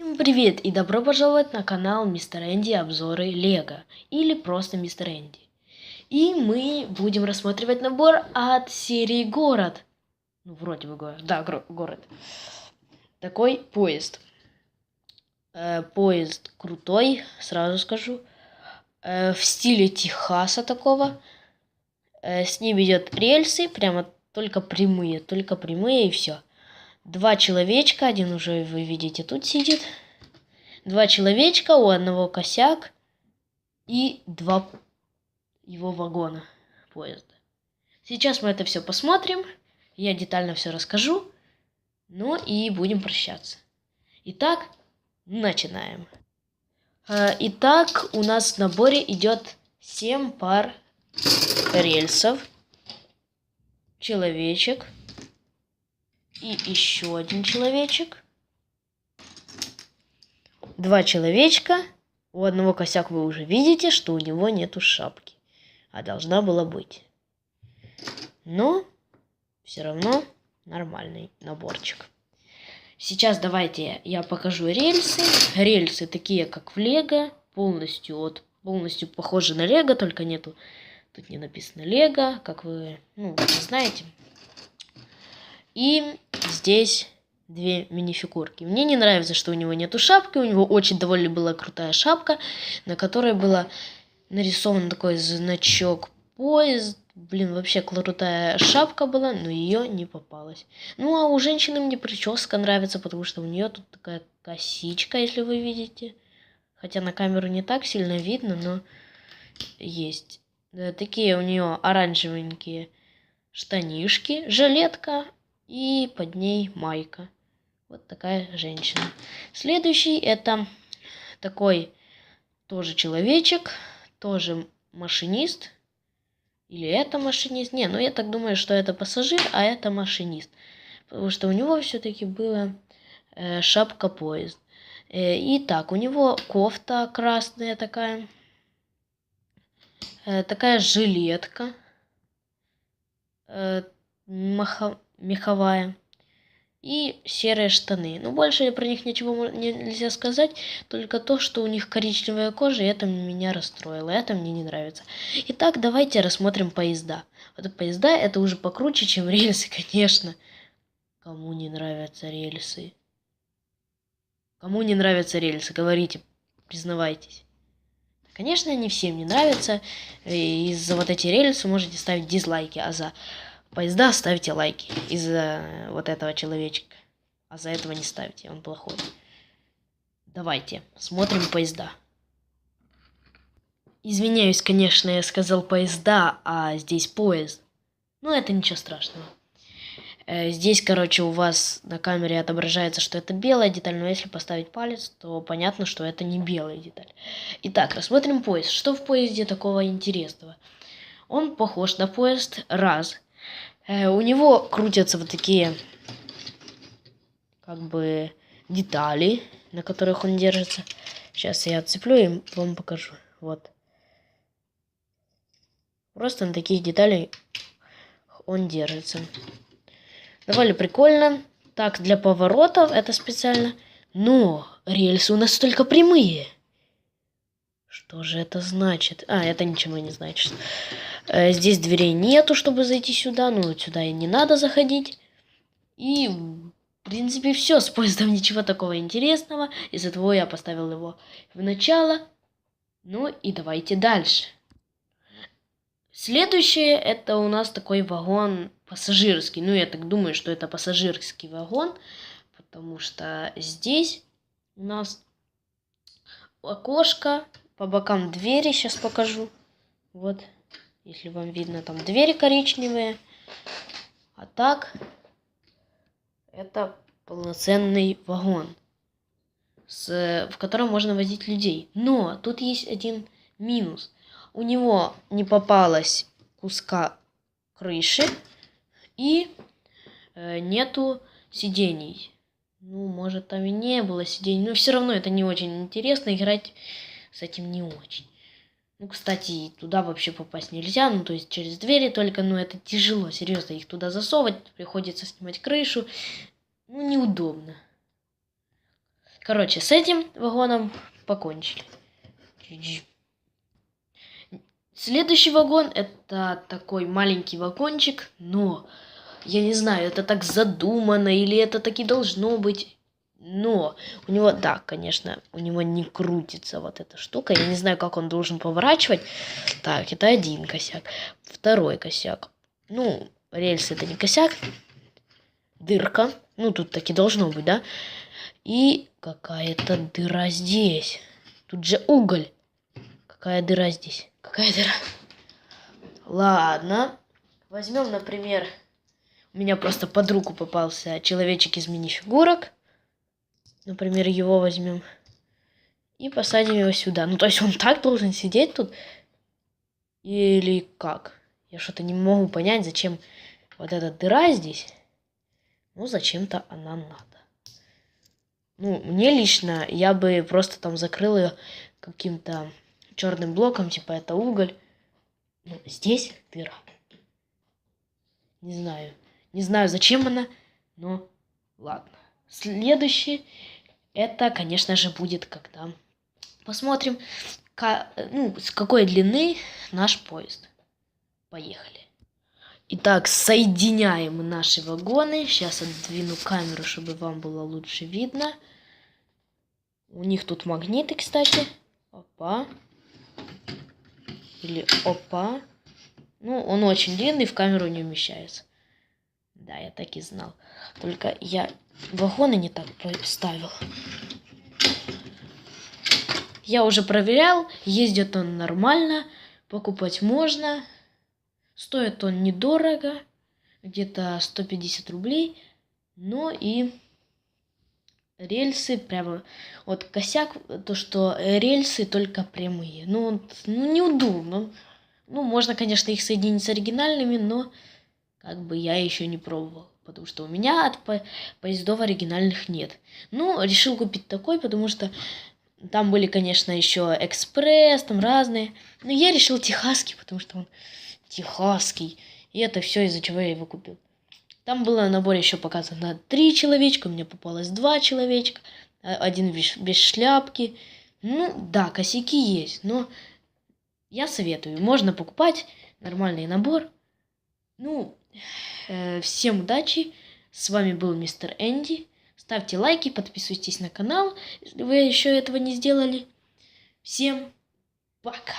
Всем привет и добро пожаловать на канал Мистер Энди обзоры Лего или просто Мистер Энди. И мы будем рассматривать набор от серии Город. Ну, вроде бы город. Да, город. Такой поезд. Поезд крутой, сразу скажу. В стиле Техаса такого. С ним идет рельсы, прямо только прямые и все. Два человечка, один уже вы видите тут сидит. Два человечка, у одного косяк и два его вагона поезда. Сейчас мы это все посмотрим, я детально все расскажу, ну и будем прощаться. Итак, начинаем. Итак, у нас в наборе идет 7 пар рельсов, человечек и еще один человечек. Два человечка. У одного косяк вы уже видите, что у него нету шапки. А должна была быть. Но все равно нормальный наборчик. Сейчас давайте я покажу рельсы. Рельсы такие, как в Лего. Полностью похожи на Лего, только нету. Тут не написано Лего, как вы знаете. И здесь две минифигурки. Мне не нравится, что у него нету шапки. У него очень довольно была крутая шапка, на которой было нарисован такой значок поезд. Блин, вообще крутая шапка была, но ее не попалось. Ну, а у женщины мне прическа нравится, потому что у нее тут такая косичка, если вы видите. Хотя на камеру не так сильно видно, но есть. Да, такие у нее оранжевенькие штанишки, жилетка и под ней майка. Вот такая женщина. Следующий это такой тоже человечек, тоже машинист. Или это машинист? Не, ну я так думаю, что это пассажир, а это машинист. Потому что у него все-таки была шапка поезд. Итак, у него кофта красная такая. Такая жилетка. Меховая. И серые штаны. Ну, больше про них ничего нельзя сказать. Только то, что у них коричневая кожа, и это меня расстроило. Это мне не нравится. Итак, давайте рассмотрим поезда. Вот поезда это уже покруче, чем рельсы, конечно. Кому не нравятся рельсы? Кому не нравятся рельсы? Говорите, признавайтесь. Конечно, не всем не нравятся. И за вот эти рельсы можете ставить дизлайки, а за поезда ставьте лайки из-за вот этого человечка. А за этого не ставьте, он плохой. Давайте, смотрим поезда. Извиняюсь, конечно, я сказал поезда, а здесь поезд. Но это ничего страшного. Здесь, короче, у вас на камере отображается, что это белая деталь, но если поставить палец, то понятно, что это не белая деталь. Итак, рассмотрим поезд. Что в поезде такого интересного? Он похож на поезд, раз. У него крутятся вот такие, как бы, детали, на которых он держится. Сейчас я отцеплю и вам покажу. Вот. Просто на таких деталях он держится. Довольно прикольно. Так, для поворотов это специально. Но рельсы у нас только прямые. Что же это значит? А, это ничего не значит. Здесь дверей нету, чтобы зайти сюда. Ну, вот сюда и не надо заходить. И, в принципе, все. С поездом ничего такого интересного. Из-за того я поставил его в начало. Ну и давайте дальше. Следующее, это у нас такой вагон пассажирский. Ну, я так думаю, что это пассажирский вагон. Потому что здесь у нас окошко. По бокам двери, сейчас покажу. Вот, если вам видно, там двери коричневые. А так, это полноценный вагон, в котором можно возить людей. Но тут есть один минус. У него не попалось куска крыши и нету сидений. Ну, может, там и не было сидений, но все равно это не очень интересно играть. С этим не очень. Ну, кстати, туда вообще попасть нельзя. Ну, то есть через двери только. Но это тяжело, серьезно. Их туда засовывать. Приходится снимать крышу. Ну, неудобно. Короче, с этим вагоном покончили. Следующий вагон это такой маленький вагончик, но я не знаю, это так задумано или это так и должно быть. Но у него, да, конечно, у него не крутится вот эта штука. Я не знаю, как он должен поворачивать. Так, это один косяк. Второй косяк. Ну, рельсы это не косяк. Дырка. Ну, тут таки должно быть, да? И какая-то дыра здесь. Тут же уголь. Какая дыра здесь? Какая дыра? Ладно. Возьмем, например, у меня просто под руку попался человечек из мини-фигурок. Например, его возьмем. И посадим его сюда. Ну, то есть он так должен сидеть тут? Или как? Я что-то не могу понять, зачем вот эта дыра здесь. Ну, зачем-то она надо. Ну, мне лично, я бы просто там закрыл ее каким-то черным блоком, типа это уголь. Ну, здесь дыра. Не знаю. Не знаю, зачем она, но ладно. Следующий, это, конечно же, будет, когда посмотрим, с какой длины наш поезд. Поехали. Итак, соединяем наши вагоны. Сейчас отдвину камеру, чтобы вам было лучше видно. У них тут магниты, кстати. Опа. Или опа. Ну, он очень длинный, в камеру не умещается. Да, я так и знал. Только я вагоны не так поставил. Я уже проверял, ездит он нормально, покупать можно. Стоит он недорого, где-то 150 рублей. Но и рельсы прямо... Вот косяк, то что рельсы только прямые. Ну неудобно. Ну, можно, конечно, их соединить с оригинальными, но как бы я еще не пробовал. Потому что у меня от поездов оригинальных нет. Ну, решил купить такой, потому что там были, конечно, еще экспресс, там разные. Но я решил техасский, потому что он техасский. И это все, из-за чего я его купил. Там было на наборе еще показано 3 человечка, у меня попалось 2 человечка. Один без шляпки. Ну, да, косяки есть, но я советую. Можно покупать нормальный набор. Ну, всем удачи. С вами был мистер Энди. Ставьте лайки, подписывайтесь на канал, если вы еще этого не сделали. Всем пока.